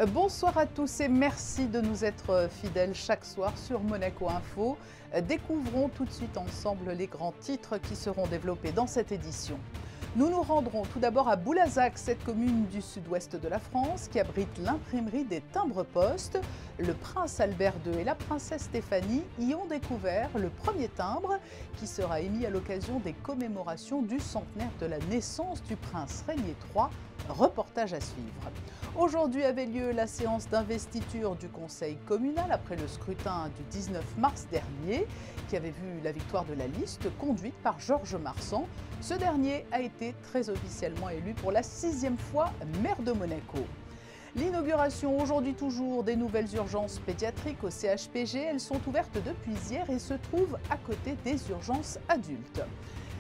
Bonsoir à tous et merci de nous être fidèles chaque soir sur Monaco Info. Découvrons tout de suite ensemble les grands titres qui seront développés dans cette édition. Nous nous rendrons tout d'abord à Boulazac, cette commune du sud-ouest de la France qui abrite l'imprimerie des timbres-poste. Le prince Albert II et la princesse Stéphanie y ont découvert le premier timbre qui sera émis à l'occasion des commémorations du centenaire de la naissance du prince Régnier III. Reportage à suivre. Aujourd'hui avait lieu la séance d'investiture du conseil communal après le scrutin du 19 mars dernier qui avait vu la victoire de la liste conduite par Georges Marsan. Ce dernier a été très officiellement élu pour la 6e fois maire de Monaco. L'inauguration aujourd'hui toujours des nouvelles urgences pédiatriques au CHPG. Elles sont ouvertes depuis hier et se trouvent à côté des urgences adultes.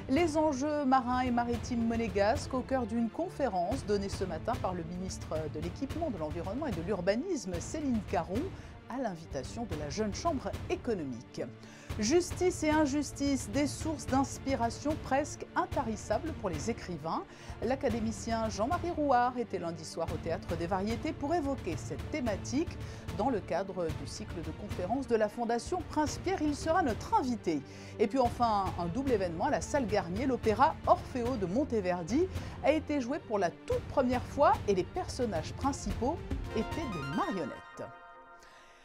Les enjeux marins et maritimes monégasques au cœur d'une conférence donnée ce matin par le ministre de l'Équipement, de l'Environnement et de l'Urbanisme, Céline Caron, à l'invitation de la Jeune Chambre économique. Justice et injustice, des sources d'inspiration presque intarissables pour les écrivains. L'académicien Jean-Marie Rouard était lundi soir au Théâtre des Variétés pour évoquer cette thématique. Dans le cadre du cycle de conférences de la Fondation Prince Pierre, il sera notre invité. Et puis enfin, un double événement à la Salle Garnier, l'opéra Orfeo de Monteverdi a été joué pour la toute première fois et les personnages principaux étaient des marionnettes.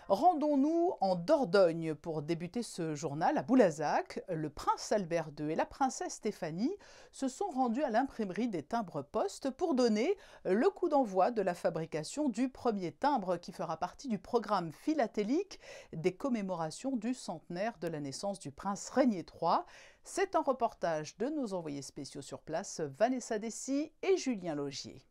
Rendons-nous en Dordogne pour débuter ce journal à Boulazac. Le prince Albert II et la princesse Stéphanie se sont rendus à l'imprimerie des timbres-poste pour donner le coup d'envoi de la fabrication du premier timbre qui fera partie du programme philatélique des commémorations du centenaire de la naissance du prince Régnier III. C'est un reportage de nos envoyés spéciaux sur place, Vanessa Dessy et Julien Logier.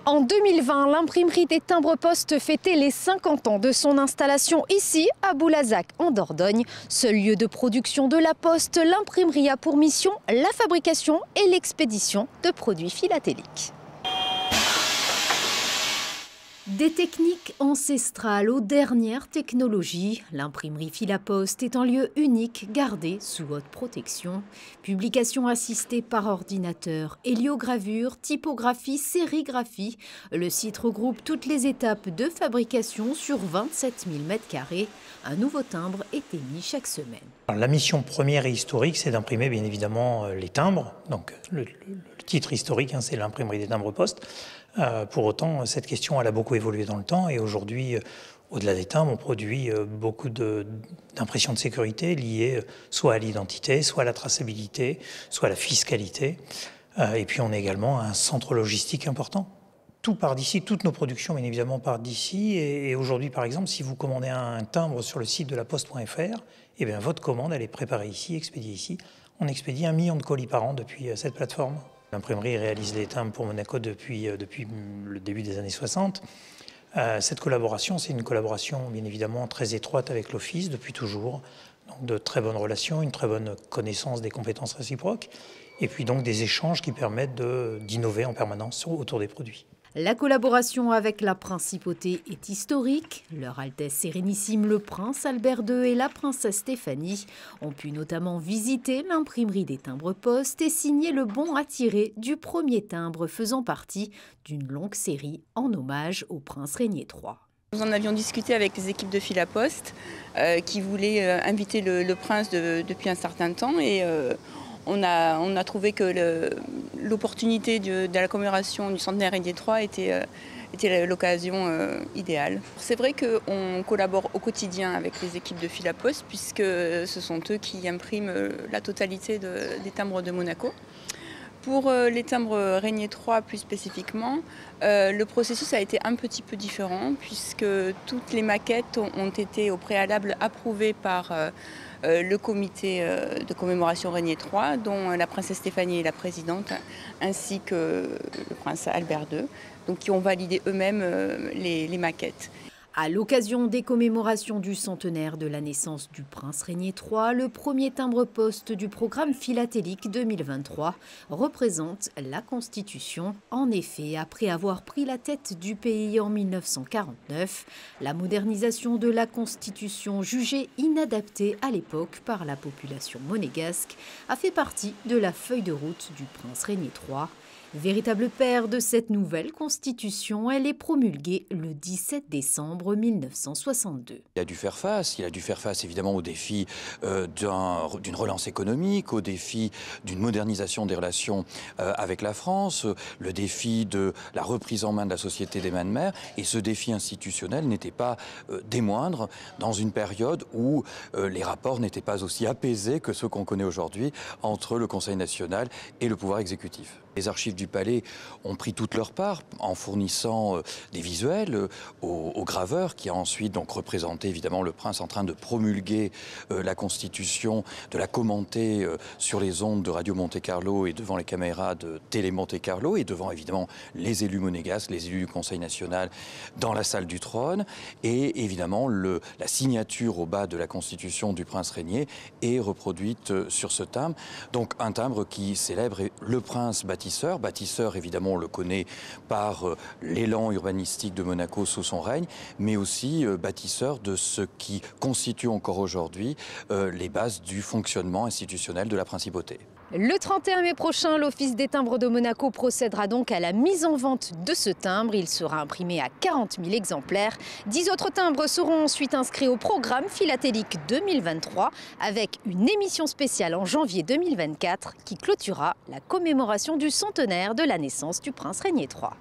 En 2020, l'imprimerie des timbres-poste fêtait les 50 ans de son installation ici, à Boulazac, en Dordogne. Seul lieu de production de la Poste, l'imprimerie a pour mission la fabrication et l'expédition de produits philatéliques. Des techniques ancestrales aux dernières technologies, l'imprimerie Filaposte est un lieu unique gardé sous haute protection. Publication assistée par ordinateur, héliogravure, typographie, sérigraphie. Le site regroupe toutes les étapes de fabrication sur 27 000 m². Un nouveau timbre est émis chaque semaine. Alors, la mission première et historique, c'est d'imprimer bien évidemment les timbres. Donc le titre historique, c'est l'imprimerie des timbres-poste. Pour autant, cette question elle a beaucoup évolué dans le temps et aujourd'hui, au-delà des timbres, on produit beaucoup d'impressions de sécurité liées soit à l'identité, soit à la traçabilité, soit à la fiscalité. Et puis on est également un centre logistique important. Tout part d'ici, toutes nos productions bien évidemment partent d'ici. Et aujourd'hui par exemple, si vous commandez un timbre sur le site de laposte.fr, eh bien votre commande elle est préparée ici, expédiée ici. On expédie 1 million de colis par an depuis cette plateforme. L'imprimerie réalise les timbres pour Monaco depuis le début des années 60. Cette collaboration, c'est une collaboration bien évidemment très étroite avec l'Office depuis toujours. Donc de très bonnes relations, une très bonne connaissance des compétences réciproques et puis donc des échanges qui permettent d'innover en permanence autour des produits. La collaboration avec la principauté est historique. Leur Altesse Sérénissime, le prince Albert II et la princesse Stéphanie ont pu notamment visiter l'imprimerie des timbres-poste et signer le bon à tirer du premier timbre faisant partie d'une longue série en hommage au prince Régnier III. Nous en avions discuté avec les équipes de Filaposte qui voulaient inviter le prince depuis un certain temps et on a trouvé que l'opportunité de la commémoration du centenaire Régnier III était l'occasion idéale. C'est vrai qu'on collabore au quotidien avec les équipes de Filaposte puisque ce sont eux qui impriment la totalité des timbres de Monaco. Pour les timbres Régnier III plus spécifiquement, le processus a été un petit peu différent puisque toutes les maquettes ont été au préalable approuvées par le comité de commémoration Régnier III, dont la princesse Stéphanie est la présidente, ainsi que le prince Albert II, donc qui ont validé eux-mêmes les maquettes. À l'occasion des commémorations du centenaire de la naissance du prince Régnier III, le premier timbre-poste du programme philatélique 2023 représente la Constitution. En effet, après avoir pris la tête du pays en 1949, la modernisation de la Constitution, jugée inadaptée à l'époque par la population monégasque, a fait partie de la feuille de route du prince Régnier III. Véritable père de cette nouvelle constitution, elle est promulguée le 17 décembre 1962. Il a dû faire face évidemment aux défis d'une relance économique, aux défis d'une modernisation des relations avec la France, le défi de la reprise en main de la société des mains de mer. Et ce défi institutionnel n'était pas des moindres dans une période où les rapports n'étaient pas aussi apaisés que ceux qu'on connaît aujourd'hui entre le Conseil national et le pouvoir exécutif. Les archives du Palais ont pris toute leur part en fournissant des visuels aux graveurs qui a ensuite donc représenté évidemment le prince en train de promulguer la Constitution, de la commenter sur les ondes de Radio Monte-Carlo et devant les caméras de Télé Monte-Carlo et devant évidemment les élus monégasques, les élus du Conseil national dans la salle du trône. Et évidemment la signature au bas de la Constitution du prince régnier est reproduite sur ce timbre. Donc un timbre qui célèbre le prince bâtisseur évidemment on le connaît par l'élan urbanistique de Monaco sous son règne, mais aussi bâtisseur de ce qui constitue encore aujourd'hui les bases du fonctionnement institutionnel de la principauté. Le 31 mai prochain, l'Office des timbres de Monaco procédera donc à la mise en vente de ce timbre. Il sera imprimé à 40 000 exemplaires. 10 autres timbres seront ensuite inscrits au programme philatélique 2023 avec une émission spéciale en janvier 2024 qui clôturera la commémoration du centenaire de la naissance du prince Régnier III.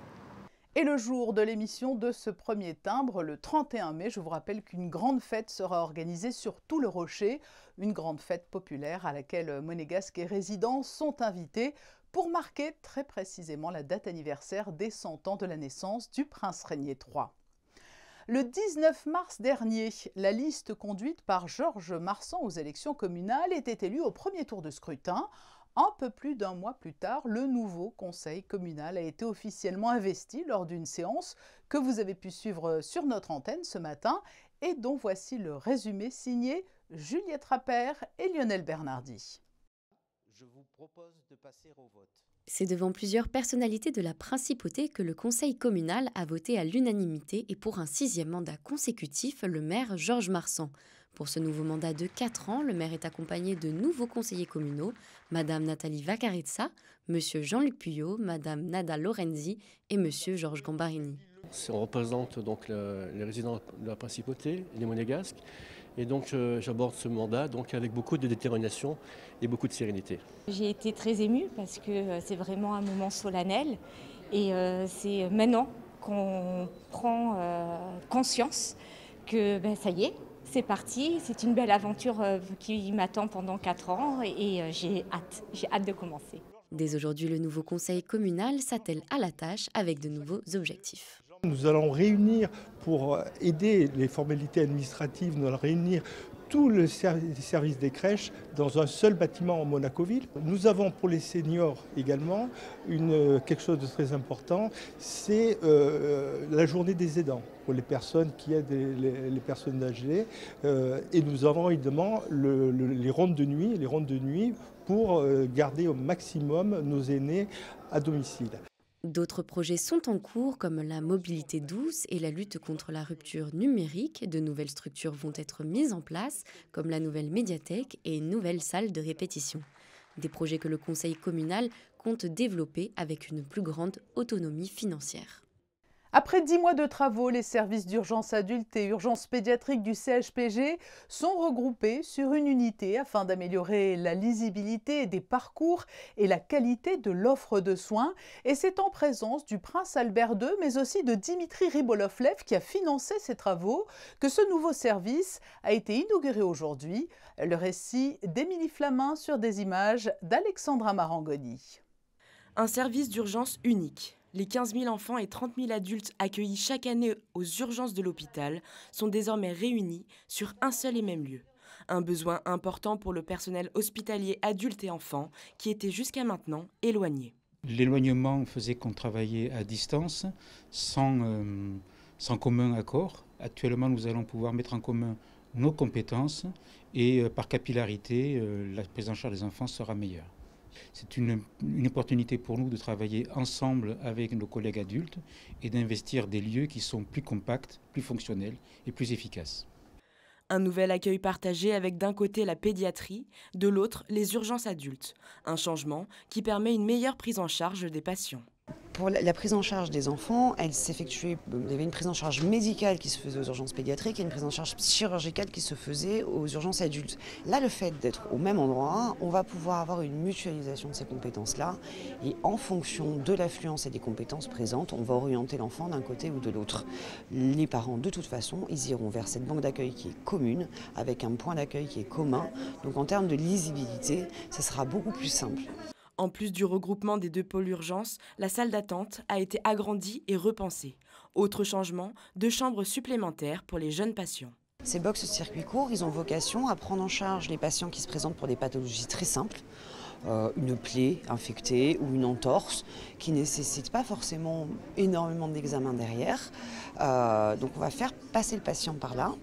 Et le jour de l'émission de ce premier timbre, le 31 mai, je vous rappelle qu'une grande fête sera organisée sur tout le Rocher, une grande fête populaire à laquelle monégasques et résidents sont invités pour marquer très précisément la date anniversaire des 100 ans de la naissance du prince Régnier III. Le 19 mars dernier, la liste conduite par Georges Marsan aux élections communales était élue au premier tour de scrutin. Un peu plus d'un mois plus tard, le nouveau conseil communal a été officiellement investi lors d'une séance que vous avez pu suivre sur notre antenne ce matin et dont voici le résumé signé Juliette Rappert et Lionel Bernardi. Je vous propose de passer au vote. C'est devant plusieurs personnalités de la principauté que le conseil communal a voté à l'unanimité et pour un 6e mandat consécutif le maire Georges Marsan. Pour ce nouveau mandat de 4 ans, le maire est accompagné de nouveaux conseillers communaux, Madame Nathalie Vacarizza, Monsieur Jean-Luc Puyot, Madame Nada Lorenzi et Monsieur Georges Gambarini. On représente donc les résidents de la principauté, les monégasques, et donc j'aborde ce mandat donc avec beaucoup de détermination et beaucoup de sérénité. J'ai été très émue parce que c'est vraiment un moment solennel et c'est maintenant qu'on prend conscience que ça y est, c'est parti, c'est une belle aventure qui m'attend pendant 4 ans et j'ai hâte de commencer. Dès aujourd'hui, le nouveau conseil communal s'attelle à la tâche avec de nouveaux objectifs. Nous allons réunir, pour aider les formalités administratives, nous allons réunir tous les services des crèches dans un seul bâtiment en Monaco-Ville. Nous avons pour les seniors également quelque chose de très important, c'est la journée des aidants pour les personnes qui aident les personnes âgées. Et nous avons évidemment les rondes de nuit pour garder au maximum nos aînés à domicile. D'autres projets sont en cours comme la mobilité douce et la lutte contre la rupture numérique. De nouvelles structures vont être mises en place comme la nouvelle médiathèque et une nouvelle salle de répétition. Des projets que le conseil communal compte développer avec une plus grande autonomie financière. Après 10 mois de travaux, les services d'urgence adulte et urgence pédiatrique du CHPG sont regroupés sur une unité afin d'améliorer la lisibilité des parcours et la qualité de l'offre de soins. Et c'est en présence du prince Albert II, mais aussi de Dimitri Ribolovlev qui a financé ces travaux, que ce nouveau service a été inauguré aujourd'hui. Le récit d'Émilie Flamin sur des images d'Alexandra Marangoni. Un service d'urgence unique. Les 15 000 enfants et 30 000 adultes accueillis chaque année aux urgences de l'hôpital sont désormais réunis sur un seul et même lieu. Un besoin important pour le personnel hospitalier adulte et enfants qui était jusqu'à maintenant éloigné. L'éloignement faisait qu'on travaillait à distance sans commun accord. Actuellement, nous allons pouvoir mettre en commun nos compétences et par capillarité, la prise en charge des enfants sera meilleure. C'est une opportunité pour nous de travailler ensemble avec nos collègues adultes et d'investir des lieux qui sont plus compacts, plus fonctionnels et plus efficaces. Un nouvel accueil partagé avec d'un côté la pédiatrie, de l'autre les urgences adultes. Un changement qui permet une meilleure prise en charge des patients. Pour la prise en charge des enfants, il y avait une prise en charge médicale qui se faisait aux urgences pédiatriques et une prise en charge chirurgicale qui se faisait aux urgences adultes. Là, le fait d'être au même endroit, on va pouvoir avoir une mutualisation de ces compétences-là et en fonction de l'affluence et des compétences présentes, on va orienter l'enfant d'un côté ou de l'autre. Les parents, de toute façon, ils iront vers cette banque d'accueil qui est commune, avec un point d'accueil qui est commun. Donc en termes de lisibilité, ça sera beaucoup plus simple. En plus du regroupement des 2 pôles urgences, la salle d'attente a été agrandie et repensée. Autre changement, 2 chambres supplémentaires pour les jeunes patients. Ces box circuits courts, ils ont vocation à prendre en charge les patients qui se présentent pour des pathologies très simples, une plaie infectée ou une entorse, qui ne nécessite pas forcément énormément d'examens derrière. Donc on va faire passer le patient par là.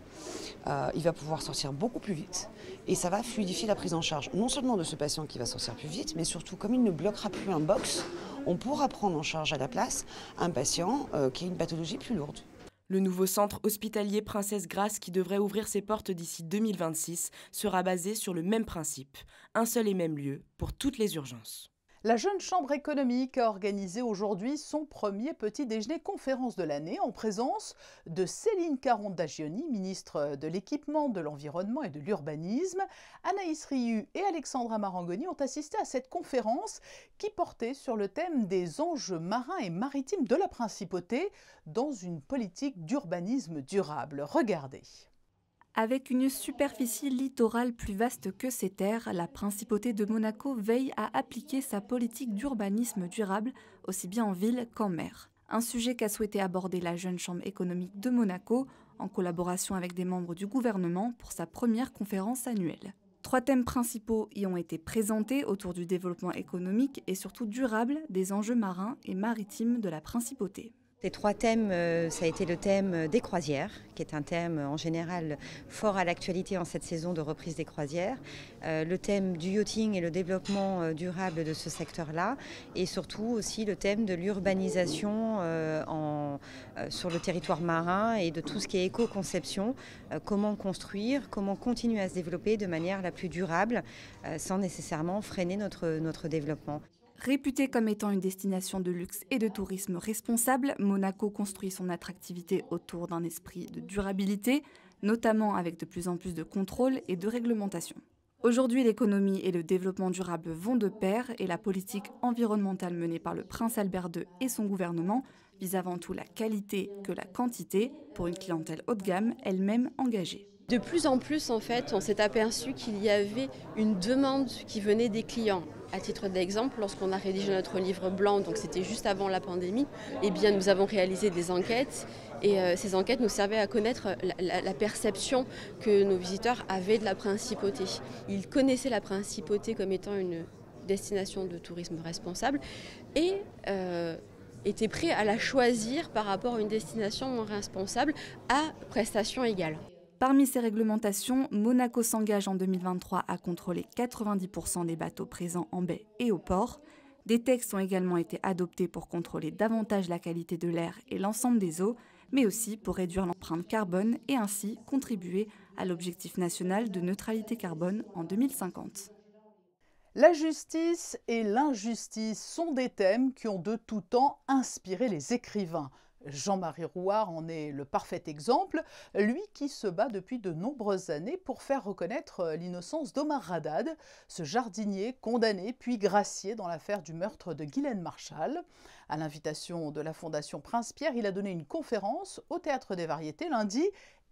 Il va pouvoir sortir beaucoup plus vite et ça va fluidifier la prise en charge, non seulement de ce patient qui va sortir plus vite, mais surtout comme il ne bloquera plus un box, on pourra prendre en charge à la place un patient qui a une pathologie plus lourde. Le nouveau centre hospitalier Princesse Grace, qui devrait ouvrir ses portes d'ici 2026, sera basé sur le même principe, un seul et même lieu pour toutes les urgences. La Jeune Chambre économique a organisé aujourd'hui son premier petit déjeuner conférence de l'année en présence de Céline Caron-Dagioni, ministre de l'Équipement, de l'Environnement et de l'Urbanisme. Anaïs Rieu et Alexandra Marangoni ont assisté à cette conférence qui portait sur le thème des enjeux marins et maritimes de la Principauté dans une politique d'urbanisme durable. Regardez. Avec une superficie littorale plus vaste que ses terres, la Principauté de Monaco veille à appliquer sa politique d'urbanisme durable, aussi bien en ville qu'en mer. Un sujet qu'a souhaité aborder la Jeune Chambre économique de Monaco, en collaboration avec des membres du gouvernement pour sa première conférence annuelle. 3 thèmes principaux y ont été présentés autour du développement économique et surtout durable des enjeux marins et maritimes de la Principauté. Les 3 thèmes, ça a été le thème des croisières, qui est un thème en général fort à l'actualité en cette saison de reprise des croisières, le thème du yachting et le développement durable de ce secteur-là, et surtout aussi le thème de l'urbanisation sur le territoire marin et de tout ce qui est éco-conception, comment construire, comment continuer à se développer de manière la plus durable sans nécessairement freiner notre développement. Réputée comme étant une destination de luxe et de tourisme responsable, Monaco construit son attractivité autour d'un esprit de durabilité, notamment avec de plus en plus de contrôles et de réglementations. Aujourd'hui, l'économie et le développement durable vont de pair et la politique environnementale menée par le prince Albert II et son gouvernement vise avant tout la qualité que la quantité pour une clientèle haut de gamme elle-même engagée. De plus en plus, en fait, on s'est aperçu qu'il y avait une demande qui venait des clients. À titre d'exemple, lorsqu'on a rédigé notre livre blanc, donc c'était juste avant la pandémie, eh bien nous avons réalisé des enquêtes et ces enquêtes nous servaient à connaître la perception que nos visiteurs avaient de la Principauté. Ils connaissaient la Principauté comme étant une destination de tourisme responsable et étaient prêts à la choisir par rapport à une destination responsable à prestations égales. Parmi ces réglementations, Monaco s'engage en 2023 à contrôler 90% des bateaux présents en baie et au port. Des textes ont également été adoptés pour contrôler davantage la qualité de l'air et l'ensemble des eaux, mais aussi pour réduire l'empreinte carbone et ainsi contribuer à l'objectif national de neutralité carbone en 2050. La justice et l'injustice sont des thèmes qui ont de tout temps inspiré les écrivains. Jean-Marie Rouard en est le parfait exemple, lui qui se bat depuis de nombreuses années pour faire reconnaître l'innocence d'Omar Haddad, ce jardinier condamné puis gracié dans l'affaire du meurtre de Ghislaine Marchal. À l'invitation de la Fondation Prince-Pierre, il a donné une conférence au Théâtre des Variétés lundi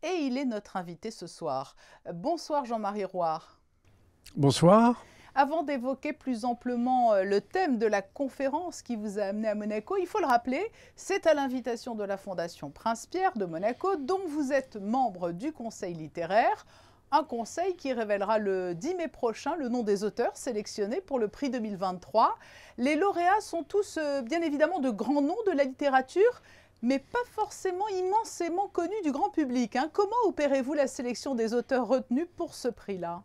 et il est notre invité ce soir. Bonsoir Jean-Marie Rouard. Bonsoir. Avant d'évoquer plus amplement le thème de la conférence qui vous a amené à Monaco, il faut le rappeler, c'est à l'invitation de la Fondation Prince-Pierre de Monaco, dont vous êtes membre du conseil littéraire, un conseil qui révélera le 10 mai prochain le nom des auteurs sélectionnés pour le prix 2023. Les lauréats sont tous bien évidemment de grands noms de la littérature, mais pas forcément immensément connus du grand public. Comment opérez-vous la sélection des auteurs retenus pour ce prix-là ?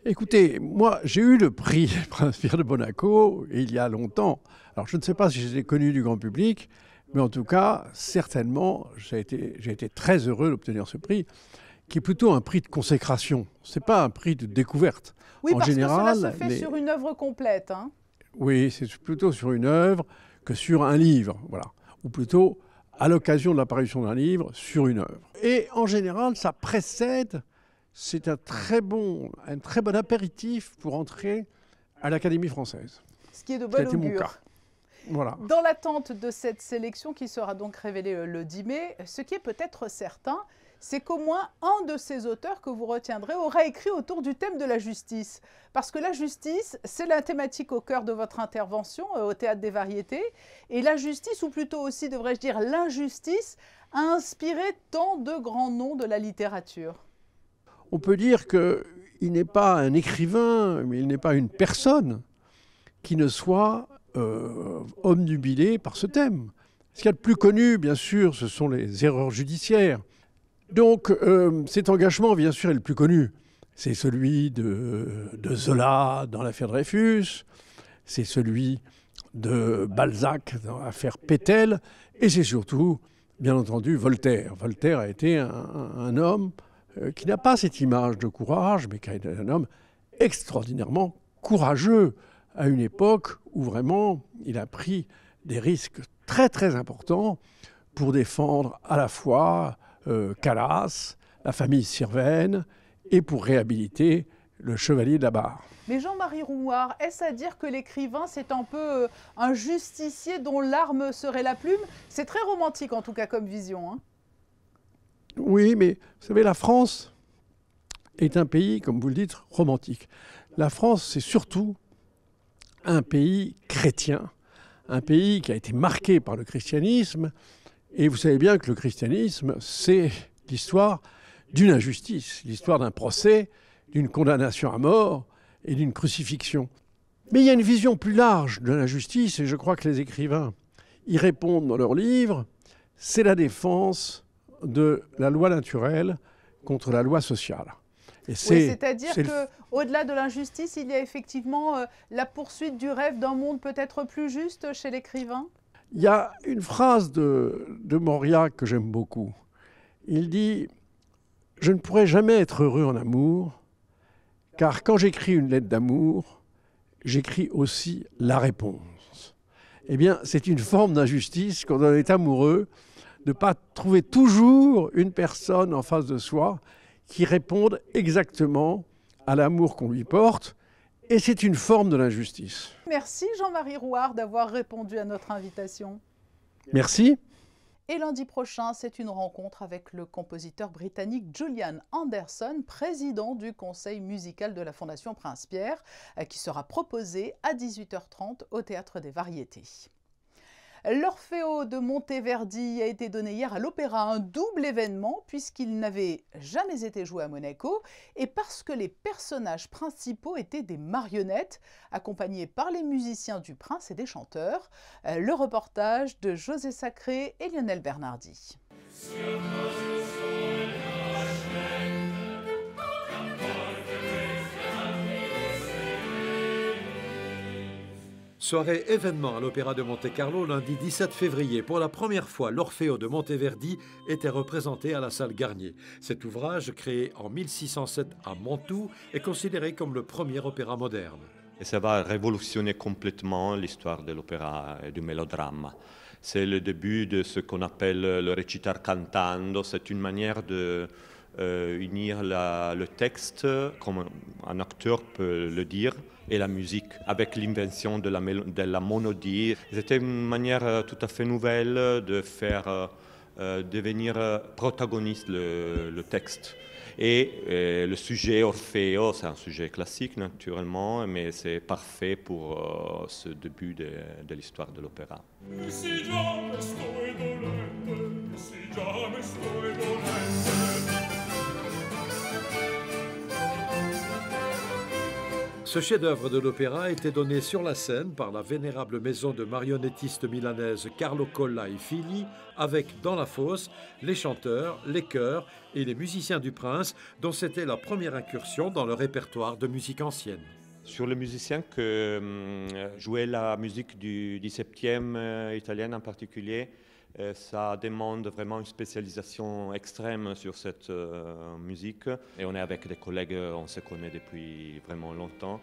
Écoutez, moi, j'ai eu le prix Prince-Pierre de Monaco il y a longtemps. Alors, je ne sais pas si j'étais connu du grand public, mais en tout cas, certainement, j'ai été très heureux d'obtenir ce prix, qui est plutôt un prix de consécration. Ce n'est pas un prix de découverte. Oui, en parce général, que cela se fait sur une œuvre complète. Hein. Oui, c'est plutôt sur une œuvre que sur un livre, voilà. Ou plutôt à l'occasion de l'apparition d'un livre sur une œuvre. Et en général, ça précède, c'est un très bon apéritif pour entrer à l'Académie française. Ce qui est de bon augure. Mon cas. Voilà. Dans l'attente de cette sélection qui sera donc révélée le 10 mai, ce qui est peut-être certain, c'est qu'au moins un de ces auteurs que vous retiendrez aura écrit autour du thème de la justice. Parce que la justice, c'est la thématique au cœur de votre intervention au Théâtre des Variétés. Et la justice, ou plutôt aussi, devrais-je dire, l'injustice, a inspiré tant de grands noms de la littérature. On peut dire qu'il n'est pas un écrivain, mais il n'est pas une personne qui ne soit obnubilée par ce thème. Ce qu'il y a de plus connu, bien sûr, ce sont les erreurs judiciaires. Donc cet engagement, bien sûr, est le plus connu. C'est celui de Zola dans l'affaire Dreyfus, c'est celui de Balzac dans l'affaire Pétel, et c'est surtout, bien entendu, Voltaire. Voltaire a été un homme qui n'a pas cette image de courage, mais qui a été un homme extraordinairement courageux à une époque où vraiment il a pris des risques très très importants pour défendre à la fois Calas, la famille Sirven, et pour réhabiliter le chevalier de la Barre. Mais Jean-Marie Rouard, est-ce à dire que l'écrivain, c'est un peu un justicier dont l'arme serait la plume? C'est très romantique en tout cas comme vision. Hein. Oui, mais vous savez, la France est un pays, comme vous le dites, romantique. La France, c'est surtout un pays chrétien, un pays qui a été marqué par le christianisme. Et vous savez bien que le christianisme, c'est l'histoire d'une injustice, l'histoire d'un procès, d'une condamnation à mort et d'une crucifixion. Mais il y a une vision plus large de la justice, et je crois que les écrivains y répondent dans leurs livres, c'est la défense de la loi naturelle contre la loi sociale. Oui, c'est-à-dire qu'au-delà de l'injustice, il y a effectivement la poursuite du rêve d'un monde peut-être plus juste chez l'écrivain. Il y a une phrase de Mauriac que j'aime beaucoup. Il dit « Je ne pourrai jamais être heureux en amour, car quand j'écris une lettre d'amour, j'écris aussi la réponse. » Eh bien, c'est une forme d'injustice quand on est amoureux, de ne pas trouver toujours une personne en face de soi qui réponde exactement à l'amour qu'on lui porte. Et c'est une forme de l'injustice. Merci Jean-Marie Rouard d'avoir répondu à notre invitation. Merci. Et lundi prochain, c'est une rencontre avec le compositeur britannique Julian Anderson, président du conseil musical de la Fondation Prince-Pierre, qui sera proposé à 18h30 au Théâtre des Variétés. L'Orfeo de Monteverdi a été donné hier à l'Opéra, un double événement puisqu'il n'avait jamais été joué à Monaco et parce que les personnages principaux étaient des marionnettes accompagnés par les musiciens du Prince et des chanteurs. Le reportage de José Sacré et Lionel Bernardi. Soirée événement à l'Opéra de Monte-Carlo lundi 17 février. Pour la première fois, l'Orfeo de Monteverdi était représenté à la salle Garnier. Cet ouvrage, créé en 1607 à Mantoue, est considéré comme le premier opéra moderne. Et ça va révolutionner complètement l'histoire de l'opéra et du mélodrame. C'est le début de ce qu'on appelle le recitar cantando. C'est une manière de unir le texte, comme un acteur peut le dire, et la musique, avec l'invention de la monodie. C'était une manière tout à fait nouvelle de faire devenir protagoniste le texte. Et le sujet Orfeo, c'est un sujet classique naturellement, mais c'est parfait pour ce début de l'histoire de l'opéra. Ce chef-d'œuvre de l'opéra a été donné sur la scène par la vénérable maison de marionnettistes milanaise Carlo Colla et Figli, avec dans la fosse les chanteurs, les chœurs et les musiciens du Prince, dont c'était la première incursion dans le répertoire de musique ancienne. Sur les musiciens qui jouaient la musique du XVIIe italienne en particulier, Et ça demande vraiment une spécialisation extrême sur cette musique. Et on est avec des collègues, on se connaît depuis vraiment longtemps.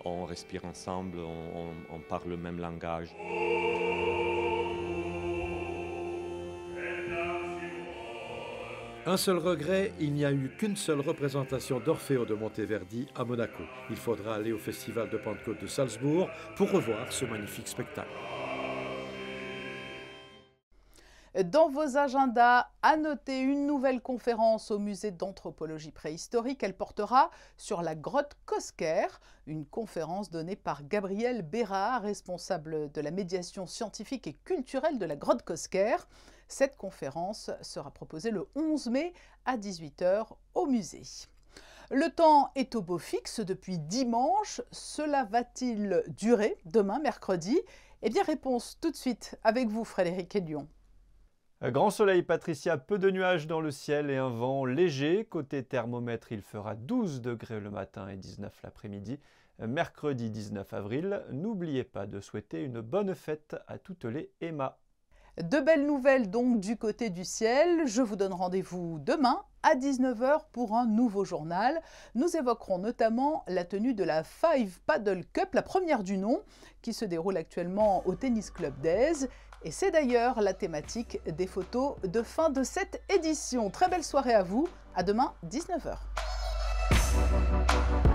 On respire ensemble, on parle le même langage. Un seul regret, il n'y a eu qu'une seule représentation d'Orfeo de Monteverdi à Monaco. Il faudra aller au Festival de Pentecôte de Salzbourg pour revoir ce magnifique spectacle. Dans vos agendas, à noter une nouvelle conférence au musée d'anthropologie préhistorique. Elle portera sur la grotte Cosquer, une conférence donnée par Gabriel Bérard, responsable de la médiation scientifique et culturelle de la grotte Cosquer. Cette conférence sera proposée le 11 mai à 18 h au musée. Le temps est au beau fixe depuis dimanche. Cela va-t-il durer demain, mercredi? Eh bien, réponse tout de suite avec vous, Frédéric Hélion. Grand soleil, Patricia, peu de nuages dans le ciel et un vent léger. Côté thermomètre, il fera 12 degrés le matin et 19 l'après-midi. Mercredi 19 avril, n'oubliez pas de souhaiter une bonne fête à toutes les Emma. De belles nouvelles donc du côté du ciel. Je vous donne rendez-vous demain à 19 h pour un nouveau journal. Nous évoquerons notamment la tenue de la Five Paddle Cup, la première du nom, qui se déroule actuellement au Tennis Club d'Aise. Et c'est d'ailleurs la thématique des photos de fin de cette édition. Très belle soirée à vous. À demain, 19 h.